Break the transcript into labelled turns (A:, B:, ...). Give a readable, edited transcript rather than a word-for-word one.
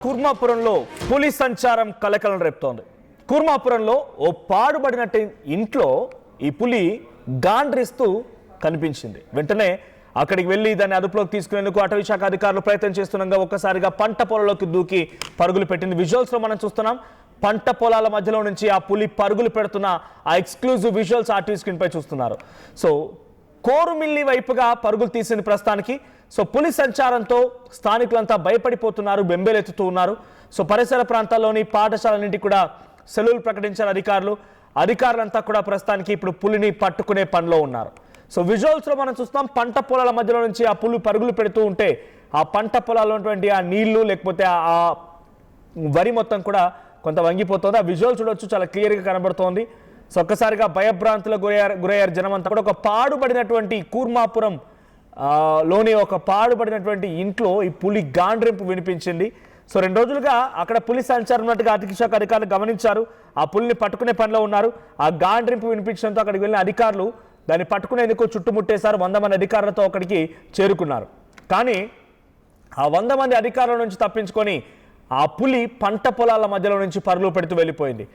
A: కూర్మాపురంలో పులి సంచారం కలకలం రేపుతోంది. కూర్మాపురంలో ఓ పాడుబడినట్టు ఇంట్లో ఈ పులి గాండ్రిస్తూ కనిపించింది. వెంటనే అక్కడికి వెళ్లి దాన్ని అదుపులోకి తీసుకునేందుకు అటవీ శాఖ అధికారులు ప్రయత్నం చేస్తుండగా ఒక్కసారిగా పంట పొలంలోకి దూకి పరుగులు పెట్టింది. విజువల్స్ లో మనం చూస్తున్నాం. పంట పొలాల మధ్యలో నుంచి ఆ పులి పరుగులు పెడుతున్న ఆ ఎక్స్క్లూజివ్ విజువల్స్ ఆర్టీవీ స్క్రీన్ పై చూస్తున్నారు. సో కోరుమిల్లి వైపుగా పరుగులు తీసిన ప్రస్తుతానికి సో పులి సంచారంతో స్థానికులంతా భయపడిపోతున్నారు, బెంబేలెత్తుతూ ఉన్నారు. సో పరిసర ప్రాంతాల్లోని పాఠశాలన్నింటికి కూడా సెలవులు ప్రకటించారు అధికారులంతా కూడా ప్రస్తుతానికి ఇప్పుడు పులిని పట్టుకునే పనిలో ఉన్నారు. సో విజువల్స్ లో మనం చూస్తాం. పంట పొలాల మధ్యలో నుంచి ఆ పులి పరుగులు పెడుతూ ఉంటే ఆ పంట పొలాల్లో ఉన్నటువంటి ఆ నీళ్లు లేకపోతే ఆ వరి మొత్తం కూడా కొంత వంగిపోతుంది. ఆ విజువల్ చూడొచ్చు, చాలా క్లియర్గా కనబడుతోంది. సో ఒక్కసారిగా భయభ్రాంతులకు గురయ్యారు జనమంతా కూడా. ఒక పాడుబడినటువంటి కూర్మాపురం లోని ఒక పాడుబడినటువంటి ఇంట్లో ఈ పులి గాండ్రింపు వినిపించింది. సో 2 రోజులుగా అక్కడ పులి సంచారం ఉన్నట్టుగా అటవీ శాఖ అధికారులు గమనించారు. ఆ పులిని పట్టుకునే పనిలో ఉన్నారు. ఆ గాండ్రింపు వినిపించడంతో అక్కడికి వెళ్ళిన అధికారులు దాన్ని పట్టుకునేందుకు చుట్టుముట్టేశారు. 100 మంది అధికారులతో అక్కడికి చేరుకున్నారు. కానీ ఆ 100 మంది అధికారుల నుంచి తప్పించుకొని ఆ పులి పంట పొలాల మధ్యలో నుంచి పరుగులు పెడుతూ వెళ్ళిపోయింది.